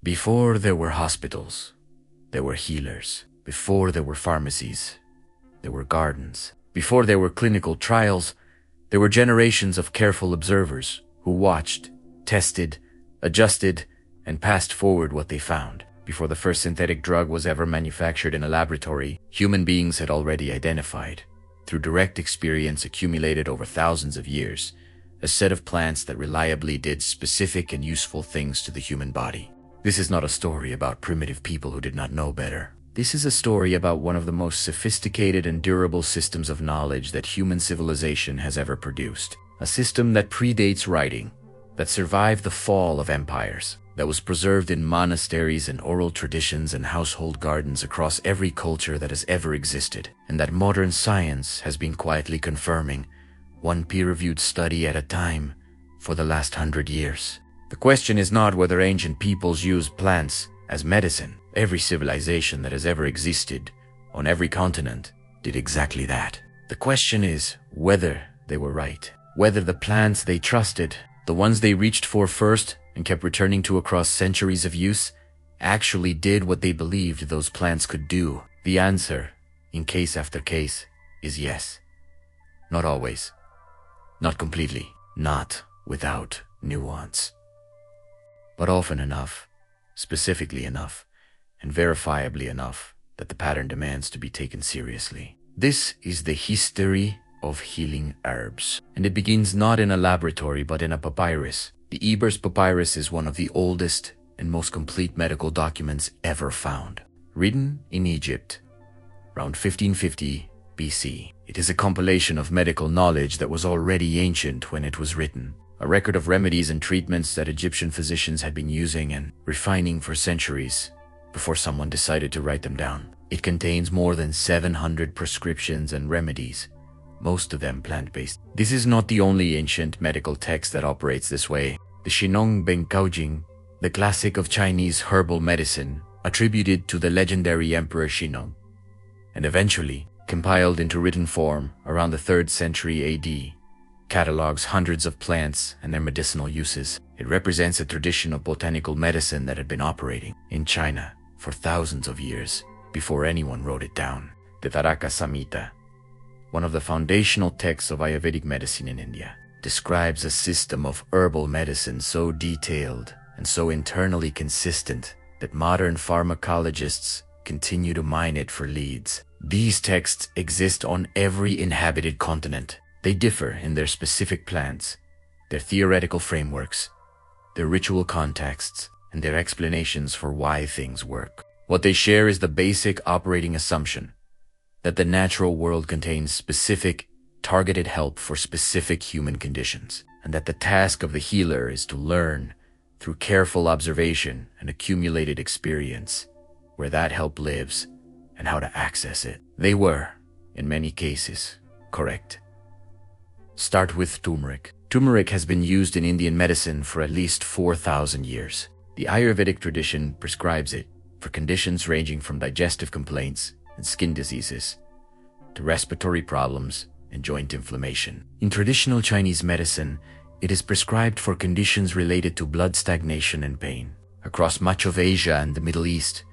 Before there were hospitals, there were healers. Before there were pharmacies, there were gardens. Before there were clinical trials, there were generations of careful observers who watched, tested, adjusted, and passed forward what they found. Before the first synthetic drug was ever manufactured in a laboratory, human beings had already identified, through direct experience accumulated over thousands of years, a set of plants that reliably did specific and useful things to the human body. This is not a story about primitive people who did not know better. This is a story about one of the most sophisticated and durable systems of knowledge that human civilization has ever produced. A system that predates writing, that survived the fall of empires, that was preserved in monasteries and oral traditions and household gardens across every culture that has ever existed, and that modern science has been quietly confirming, one peer-reviewed study at a time, for the last 100 years. The question is not whether ancient peoples used plants as medicine. Every civilization that has ever existed, on every continent, did exactly that. The question is whether they were right. Whether the plants they trusted, the ones they reached for first and kept returning to across centuries of use, actually did what they believed those plants could do. The answer, in case after case, is yes. Not always. Not completely. Not without nuance. But often enough, specifically enough, and verifiably enough that the pattern demands to be taken seriously. This is the history of healing herbs, and it begins not in a laboratory but in a papyrus. The Ebers Papyrus is one of the oldest and most complete medical documents ever found. Written in Egypt, around 1550 BC. It is a compilation of medical knowledge that was already ancient when it was written. A record of remedies and treatments that Egyptian physicians had been using and refining for centuries before someone decided to write them down. It contains more than 700 prescriptions and remedies, most of them plant-based. This is not the only ancient medical text that operates this way. The Xinong Benkaojing, the classic of Chinese herbal medicine, attributed to the legendary Emperor Xinong, and eventually compiled into written form around the 3rd century AD, catalogs hundreds of plants and their medicinal uses. It represents a tradition of botanical medicine that had been operating in China for thousands of years before anyone wrote it down. The Taraka Samhita, one of the foundational texts of Ayurvedic medicine in India, describes a system of herbal medicine so detailed and so internally consistent that modern pharmacologists continue to mine it for leads. These texts exist on every inhabited continent. They differ in their specific plants, their theoretical frameworks, their ritual contexts, and their explanations for why things work. What they share is the basic operating assumption that the natural world contains specific, targeted help for specific human conditions, and that the task of the healer is to learn, through careful observation and accumulated experience, where that help lives and how to access it. They were, in many cases, correct. Start with turmeric. Turmeric has been used in Indian medicine for at least 4,000 years. The Ayurvedic tradition prescribes it for conditions ranging from digestive complaints and skin diseases to respiratory problems and joint inflammation. In traditional Chinese medicine, it is prescribed for conditions related to blood stagnation and pain. Across much of Asia and the Middle East,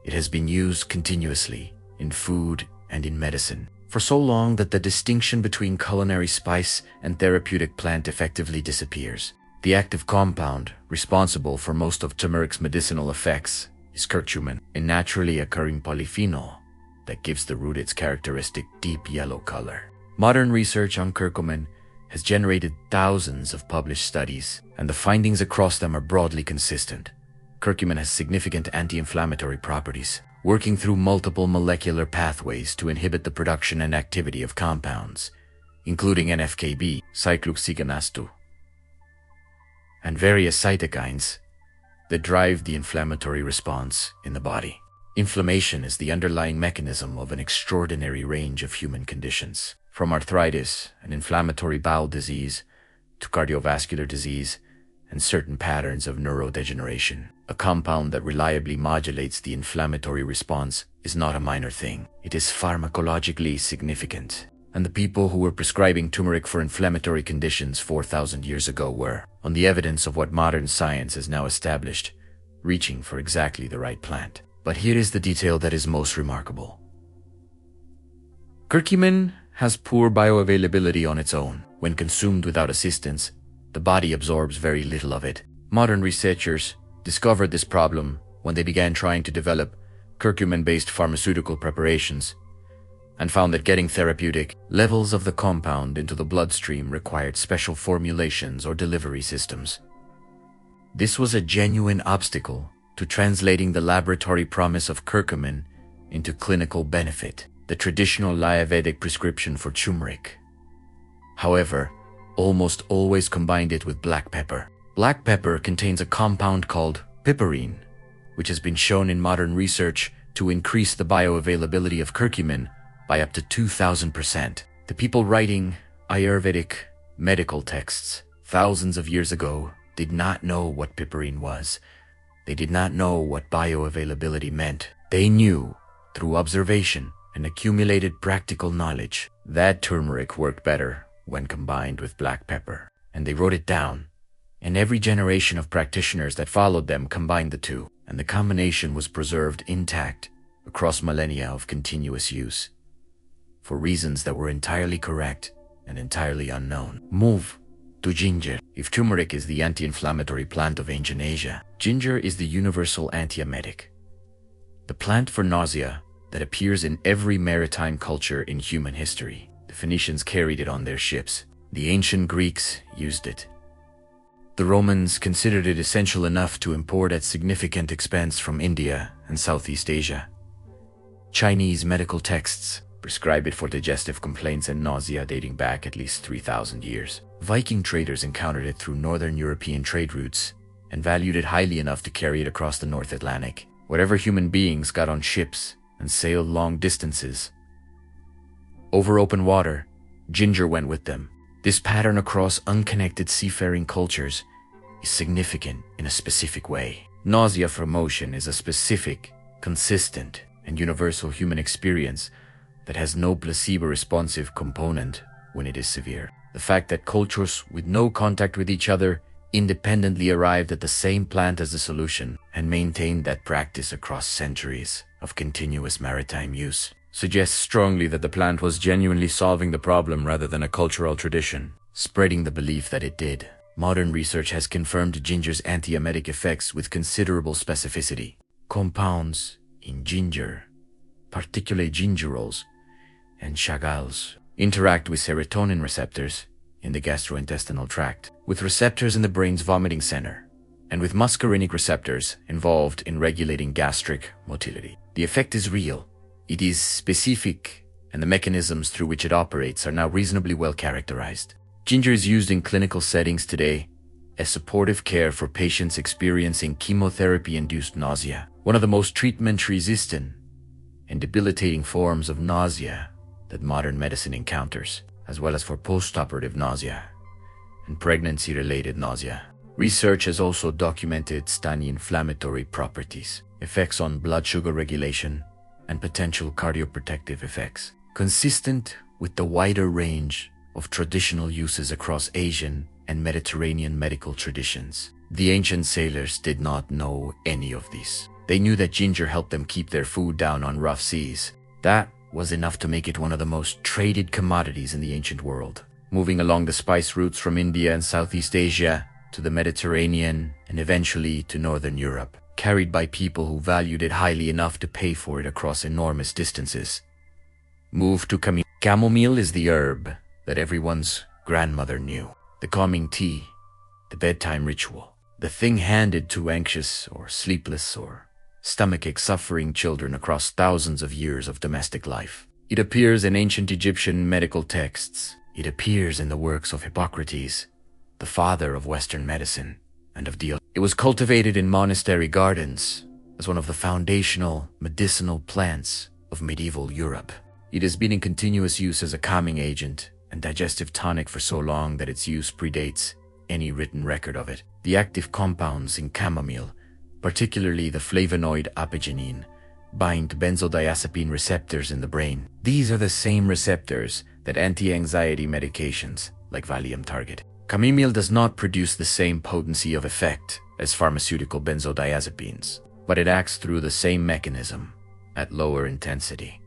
it has been used continuously in food and in medicine, for so long that the distinction between culinary spice and therapeutic plant effectively disappears. The active compound responsible for most of turmeric's medicinal effects is curcumin, a naturally occurring polyphenol that gives the root its characteristic deep yellow color. Modern research on curcumin has generated thousands of published studies, and the findings across them are broadly consistent. Curcumin has significant anti-inflammatory properties, working through multiple molecular pathways to inhibit the production and activity of compounds, including NF-κB, cyclooxygenastu, and various cytokines that drive the inflammatory response in the body. Inflammation is the underlying mechanism of an extraordinary range of human conditions, from arthritis and inflammatory bowel disease to cardiovascular disease and certain patterns of neurodegeneration. A compound that reliably modulates the inflammatory response is not a minor thing. It is pharmacologically significant. And the people who were prescribing turmeric for inflammatory conditions 4,000 years ago were, on the evidence of what modern science has now established, reaching for exactly the right plant. But here is the detail that is most remarkable. Curcumin has poor bioavailability on its own. When consumed without assistance, the body absorbs very little of it. Modern researchers discovered this problem when they began trying to develop curcumin-based pharmaceutical preparations and found that getting therapeutic levels of the compound into the bloodstream required special formulations or delivery systems. This was a genuine obstacle to translating the laboratory promise of curcumin into clinical benefit, the traditional Ayurvedic prescription for turmeric. However, almost always combined it with black pepper. Black pepper contains a compound called piperine, which has been shown in modern research to increase the bioavailability of curcumin by up to 2,000%. The people writing Ayurvedic medical texts thousands of years ago did not know what piperine was. They did not know what bioavailability meant. They knew, through observation and accumulated practical knowledge, that turmeric worked better when combined with black pepper. And they wrote it down. And every generation of practitioners that followed them combined the two, and the combination was preserved intact across millennia of continuous use, for reasons that were entirely correct and entirely unknown. Move to ginger. If turmeric is the anti-inflammatory plant of ancient Asia, ginger is the universal antiemetic, the plant for nausea that appears in every maritime culture in human history. The Phoenicians carried it on their ships. The ancient Greeks used it. The Romans considered it essential enough to import at significant expense from India and Southeast Asia. Chinese medical texts prescribe it for digestive complaints and nausea dating back at least 3,000 years. Viking traders encountered it through northern European trade routes and valued it highly enough to carry it across the North Atlantic. Whatever human beings got on ships and sailed long distances over open water, ginger went with them. This pattern across unconnected seafaring cultures is significant in a specific way. Nausea from motion is a specific, consistent, and universal human experience that has no placebo-responsive component when it is severe. The fact that cultures with no contact with each other independently arrived at the same plant as the solution and maintained that practice across centuries of continuous maritime use suggests strongly that the plant was genuinely solving the problem rather than a cultural tradition, spreading the belief that it did. Modern research has confirmed ginger's antiemetic effects with considerable specificity. Compounds in ginger, particularly gingerols and chagalls, interact with serotonin receptors in the gastrointestinal tract, with receptors in the brain's vomiting center, and with muscarinic receptors involved in regulating gastric motility. The effect is real. It is specific, and the mechanisms through which it operates are now reasonably well characterized. Ginger is used in clinical settings today as supportive care for patients experiencing chemotherapy-induced nausea, one of the most treatment-resistant and debilitating forms of nausea that modern medicine encounters, as well as for postoperative nausea and pregnancy-related nausea. Research has also documented its anti-inflammatory properties, effects on blood sugar regulation, and potential cardioprotective effects, consistent with the wider range of traditional uses across Asian and Mediterranean medical traditions. The ancient sailors did not know any of this. They knew that ginger helped them keep their food down on rough seas. That was enough to make it one of the most traded commodities in the ancient world, moving along the spice routes from India and Southeast Asia to the Mediterranean and eventually to Northern Europe, carried by people who valued it highly enough to pay for it across enormous distances. Move to chamomile. Chamomile is the herb that everyone's grandmother knew. The calming tea, the bedtime ritual, the thing handed to anxious or sleepless or stomachache suffering children across thousands of years of domestic life. It appears in ancient Egyptian medical texts. It appears in the works of Hippocrates, the father of Western medicine, and of Dio. It was cultivated in monastery gardens as one of the foundational medicinal plants of medieval Europe. It has been in continuous use as a calming agent and digestive tonic for so long that its use predates any written record of it. The active compounds in chamomile, particularly the flavonoid apigenin, bind to benzodiazepine receptors in the brain. These are the same receptors that anti-anxiety medications like Valium target. Chamomile does not produce the same potency of effect as pharmaceutical benzodiazepines, but it acts through the same mechanism at lower intensity,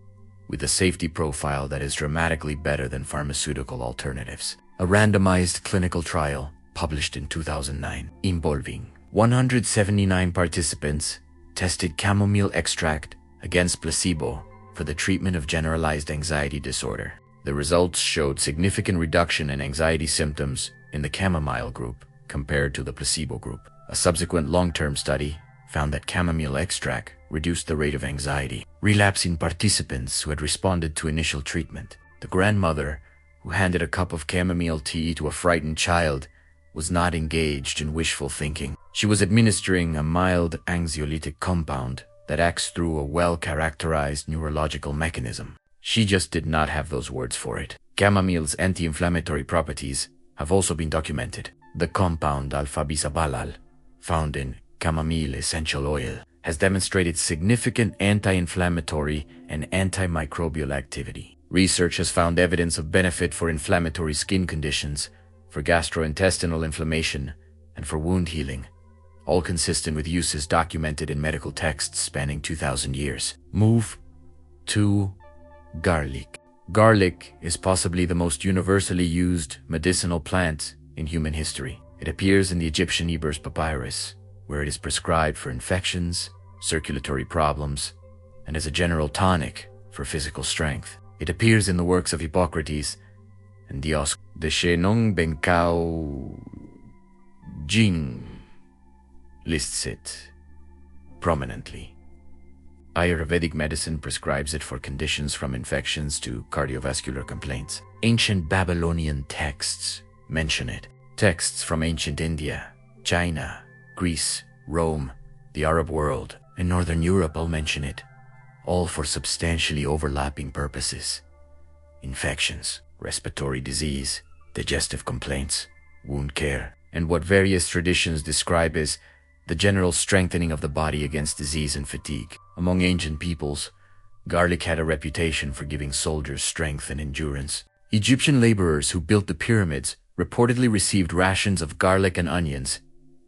with a safety profile that is dramatically better than pharmaceutical alternatives. A randomized clinical trial published in 2009 involving 179 participants tested chamomile extract against placebo for the treatment of generalized anxiety disorder. The results showed significant reduction in anxiety symptoms in the chamomile group compared to the placebo group. A subsequent long-term study found that chamomile extract reduced the rate of anxiety relapse in participants who had responded to initial treatment. The grandmother, who handed a cup of chamomile tea to a frightened child, was not engaged in wishful thinking. She was administering a mild anxiolytic compound that acts through a well-characterized neurological mechanism. She just did not have those words for it. Chamomile's anti-inflammatory properties have also been documented. The compound alpha-bisabalal, found in chamomile essential oil, has demonstrated significant anti-inflammatory and antimicrobial activity. Research has found evidence of benefit for inflammatory skin conditions, for gastrointestinal inflammation, and for wound healing, all consistent with uses documented in medical texts spanning 2,000 years. Move to garlic. Garlic is possibly the most universally used medicinal plant in human history. It appears in the Egyptian Ebers papyrus, where it is prescribed for infections, circulatory problems, and as a general tonic for physical strength. It appears in the works of Hippocrates and Dios de Shenong Benkao Jing lists it prominently. Ayurvedic medicine prescribes it for conditions from infections to cardiovascular complaints. Ancient Babylonian texts mention it. Texts from ancient India, China, Greece, Rome, the Arab world, and Northern Europe all mention it, all for substantially overlapping purposes. Infections, respiratory disease, digestive complaints, wound care, and what various traditions describe as the general strengthening of the body against disease and fatigue. Among ancient peoples, garlic had a reputation for giving soldiers strength and endurance. Egyptian laborers who built the pyramids reportedly received rations of garlic and onions,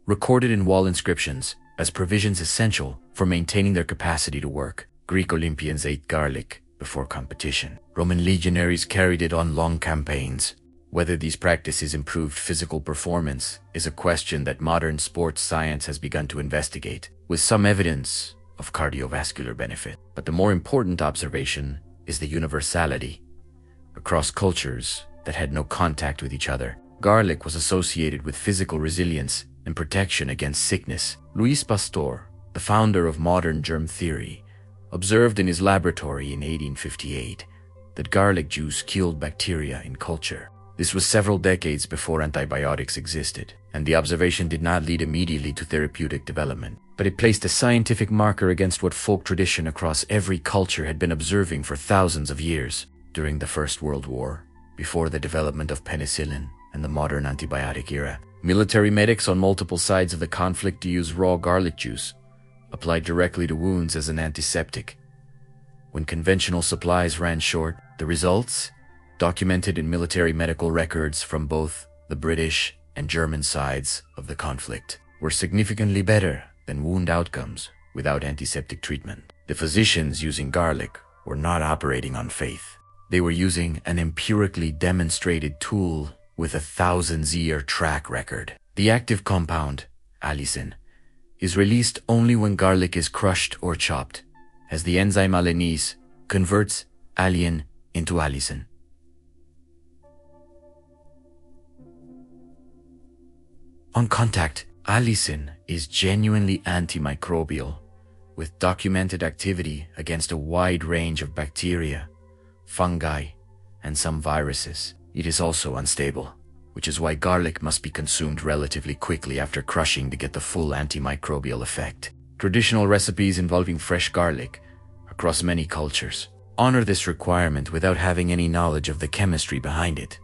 recorded in wall inscriptions, as provisions essential for maintaining their capacity to work. Greek Olympians ate garlic before competition. Roman legionaries carried it on long campaigns. Whether these practices improved physical performance is a question that modern sports science has begun to investigate, with some evidence of cardiovascular benefit. But the more important observation is the universality. Across cultures that had no contact with each other, garlic was associated with physical resilience and protection against sickness. Louis Pasteur, the founder of modern germ theory, observed in his laboratory in 1858 that garlic juice killed bacteria in culture. This was several decades before antibiotics existed, and the observation did not lead immediately to therapeutic development, but it placed a scientific marker against what folk tradition across every culture had been observing for thousands of years. During the First World War, before the development of penicillin and the modern antibiotic era, military medics on multiple sides of the conflict used raw garlic juice, applied directly to wounds as an antiseptic. When conventional supplies ran short, the results, documented in military medical records from both the British and German sides of the conflict, were significantly better than wound outcomes without antiseptic treatment. The physicians using garlic were not operating on faith. They were using an empirically demonstrated tool with a 1,000-year track record. The active compound, allicin, is released only when garlic is crushed or chopped, as the enzyme alanase converts alliin into allicin. On contact, allicin is genuinely antimicrobial, with documented activity against a wide range of bacteria, fungi, and some viruses. It is also unstable, which is why garlic must be consumed relatively quickly after crushing to get the full antimicrobial effect. Traditional recipes involving fresh garlic, across many cultures, honor this requirement without having any knowledge of the chemistry behind it.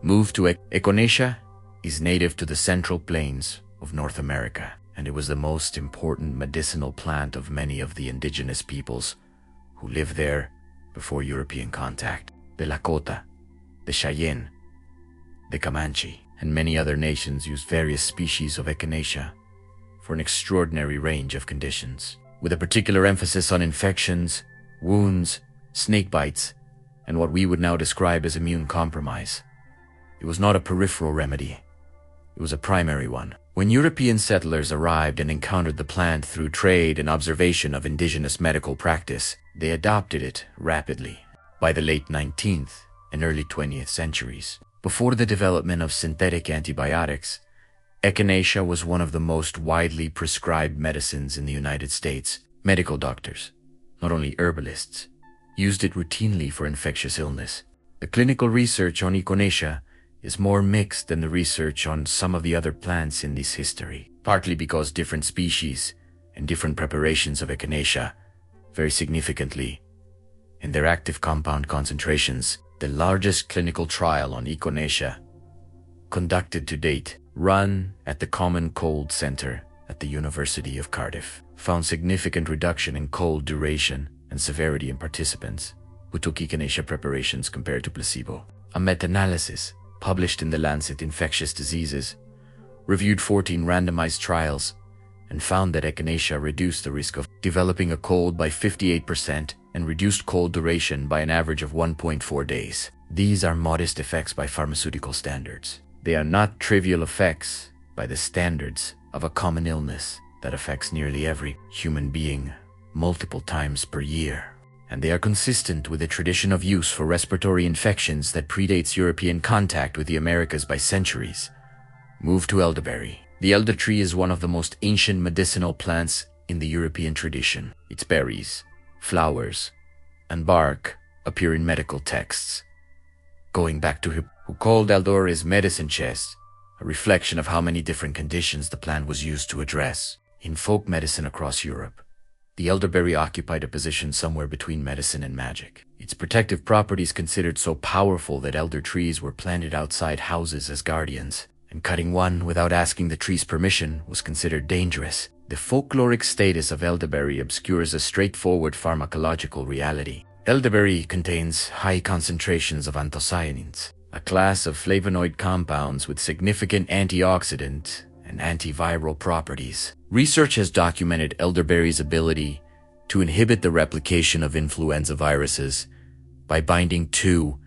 Move to Echinacea is native to the Central Plains of North America, and it was the most important medicinal plant of many of the indigenous peoples who lived there before European contact. The Lakota, the Cheyenne, the Comanche, and many other nations used various species of echinacea for an extraordinary range of conditions, with a particular emphasis on infections, wounds, snake bites, and what we would now describe as immune compromise. It was not a peripheral remedy. It was a primary one. When European settlers arrived and encountered the plant through trade and observation of indigenous medical practice, they adopted it rapidly. By the late 19th and early 20th centuries, before the development of synthetic antibiotics, echinacea was one of the most widely prescribed medicines in the United States. Medical doctors, not only herbalists, used it routinely for infectious illness. The clinical research on echinacea is more mixed than the research on some of the other plants in this history, partly because different species and different preparations of echinacea vary significantly in their active compound concentrations. The largest clinical trial on echinacea conducted to date, run at the Common Cold Center at the University of Cardiff, found significant reduction in cold duration and severity in participants who took echinacea preparations compared to placebo. A meta-analysis published in the Lancet Infectious Diseases reviewed 14 randomized trials and found that echinacea reduced the risk of developing a cold by 58% and reduced cold duration by an average of 1.4 days. These are modest effects by pharmaceutical standards. They are not trivial effects by the standards of a common illness that affects nearly every human being multiple times per year. And they are consistent with the tradition of use for respiratory infections that predates European contact with the Americas by centuries. Move to elderberry. The elder tree is one of the most ancient medicinal plants in the European tradition. Its berries, flowers, and bark appear in medical texts, going back to who called elder's medicine chest, a reflection of how many different conditions the plant was used to address. In folk medicine across Europe, the elderberry occupied a position somewhere between medicine and magic. Its protective properties considered so powerful that elder trees were planted outside houses as guardians, and cutting one without asking the tree's permission was considered dangerous. The folkloric status of elderberry obscures a straightforward pharmacological reality. Elderberry contains high concentrations of anthocyanins, a class of flavonoid compounds with significant antioxidant and antiviral properties. Research has documented elderberry's ability to inhibit the replication of influenza viruses by binding to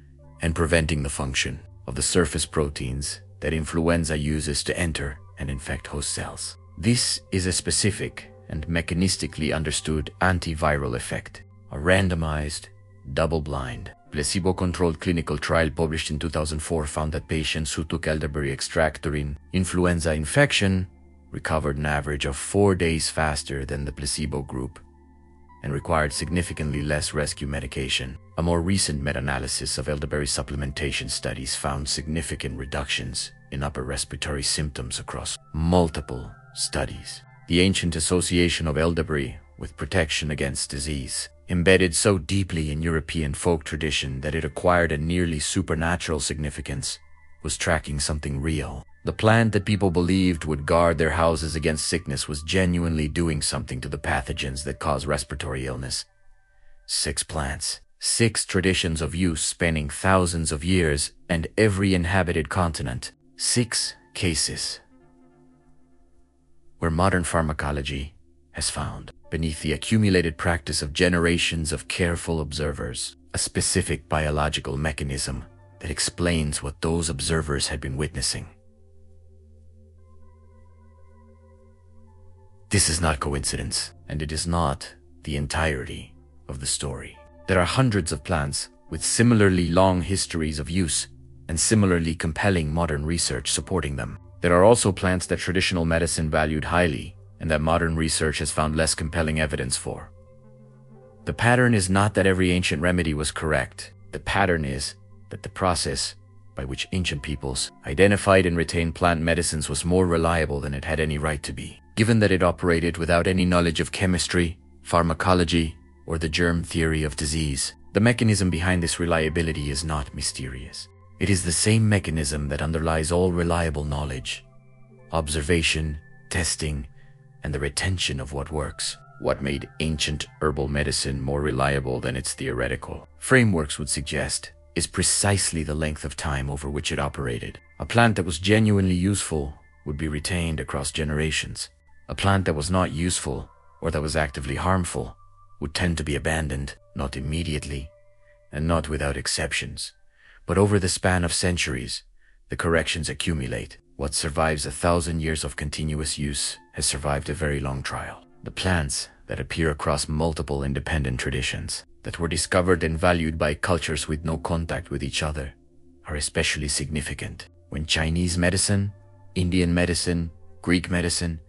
and preventing the function of the surface proteins that influenza uses to enter and infect host cells. This is a specific and mechanistically understood antiviral effect. A randomized, double-blind, placebo-controlled clinical trial published in 2004 found that patients who took elderberry extract during influenza infection recovered an average of 4 days faster than the placebo group and required significantly less rescue medication. A more recent meta-analysis of elderberry supplementation studies found significant reductions in upper respiratory symptoms across multiple studies. The ancient association of elderberry with protection against disease, embedded so deeply in European folk tradition that it acquired a nearly supernatural significance, was tracking something real. The plant that people believed would guard their houses against sickness was genuinely doing something to the pathogens that cause respiratory illness. 6 plants, 6 traditions of use spanning thousands of years and every inhabited continent. 6 cases where modern pharmacology has found, beneath the accumulated practice of generations of careful observers, a specific biological mechanism that explains what those observers had been witnessing. This is not coincidence, and it is not the entirety of the story. There are hundreds of plants with similarly long histories of use and similarly compelling modern research supporting them. There are also plants that traditional medicine valued highly and that modern research has found less compelling evidence for. The pattern is not that every ancient remedy was correct. The pattern is that the process by which ancient peoples identified and retained plant medicines was more reliable than it had any right to be, given that it operated without any knowledge of chemistry, pharmacology, or the germ theory of disease. The mechanism behind this reliability is not mysterious. It is the same mechanism that underlies all reliable knowledge: observation, testing, and the retention of what works. What made ancient herbal medicine more reliable than its theoretical frameworks would suggest is precisely the length of time over which it operated. A plant that was genuinely useful would be retained across generations. A plant that was not useful or that was actively harmful would tend to be abandoned, not immediately, and not without exceptions. But over the span of centuries, the corrections accumulate. What survives 1,000 years of continuous use has survived a very long trial. The plants that appear across multiple independent traditions, that were discovered and valued by cultures with no contact with each other, are especially significant. When Chinese medicine, Indian medicine, Greek medicine,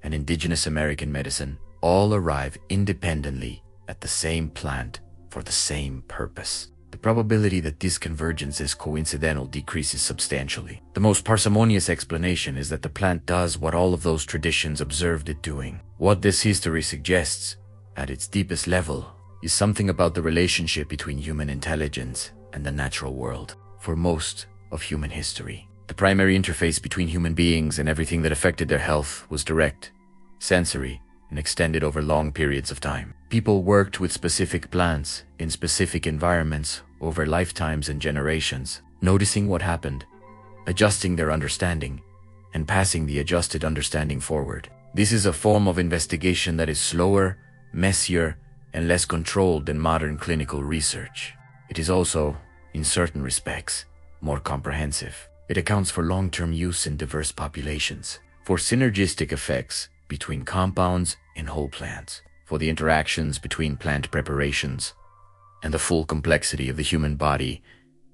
and indigenous American medicine all arrive independently at the same plant for the same purpose, the probability that this convergence is coincidental decreases substantially. The most parsimonious explanation is that the plant does what all of those traditions observed it doing. What this history suggests, at its deepest level, is something about the relationship between human intelligence and the natural world. For most of human history, the primary interface between human beings and everything that affected their health was direct, sensory, and extended over long periods of time. People worked with specific plants in specific environments over lifetimes and generations, noticing what happened, adjusting their understanding, and passing the adjusted understanding forward. This is a form of investigation that is slower, messier, and less controlled than modern clinical research. It is also, in certain respects, more comprehensive. It accounts for long-term use in diverse populations, for synergistic effects between compounds and whole plants, for the interactions between plant preparations, and the full complexity of the human body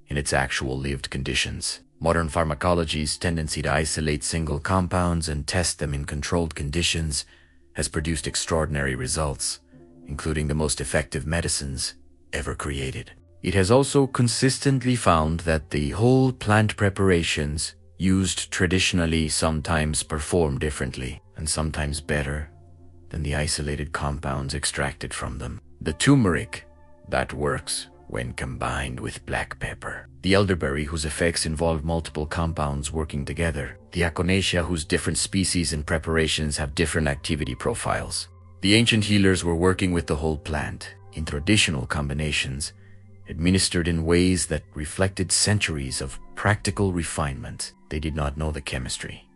in its actual lived conditions. Modern pharmacology's tendency to isolate single compounds and test them in controlled conditions has produced extraordinary results, including the most effective medicines ever created. It has also consistently found that the whole plant preparations used traditionally sometimes perform differently and sometimes better than the isolated compounds extracted from them. The turmeric that works when combined with black pepper, the elderberry whose effects involve multiple compounds working together, the echinacea whose different species and preparations have different activity profiles. The ancient healers were working with the whole plant in traditional combinations, administered in ways that reflected centuries of practical refinement. They did not know the chemistry.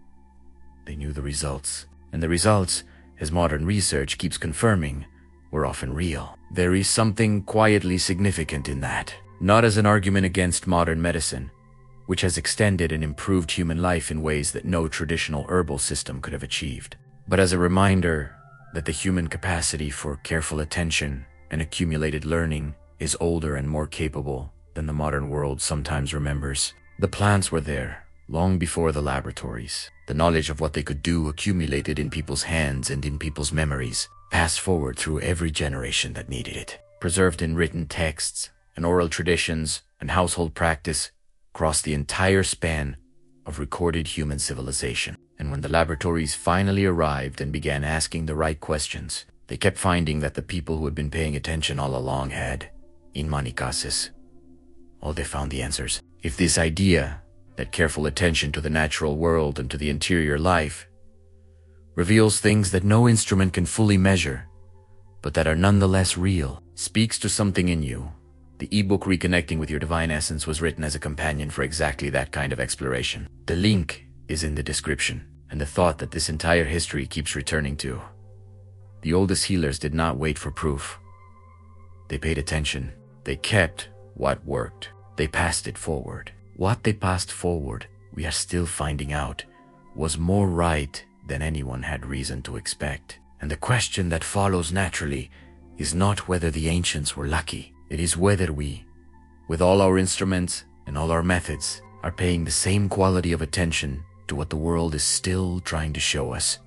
They knew the results. And the results, as modern research keeps confirming, were often real. There is something quietly significant in that. Not as an argument against modern medicine, which has extended and improved human life in ways that no traditional herbal system could have achieved, but as a reminder that the human capacity for careful attention and accumulated learning is older and more capable than the modern world sometimes remembers. The plants were there long before the laboratories. The knowledge of what they could do accumulated in people's hands and in people's memories, passed forward through every generation that needed it, preserved in written texts and oral traditions and household practice across the entire span of recorded human civilization. And when the laboratories finally arrived and began asking the right questions, they kept finding that the people who had been paying attention all along had, in many cases, they found the answers. If this idea that careful attention to the natural world and to the interior life reveals things that no instrument can fully measure, but that are nonetheless real, speaks to something in you, the ebook Reconnecting with Your Divine Essence was written as a companion for exactly that kind of exploration. The link is in the description, and the thought that this entire history keeps returning to. The oldest healers did not wait for proof. They paid attention. They kept what worked. They passed it forward. What they passed forward, we are still finding out, was more right than anyone had reason to expect. And the question that follows naturally is not whether the ancients were lucky. It is whether we, with all our instruments and all our methods, are paying the same quality of attention to what the world is still trying to show us.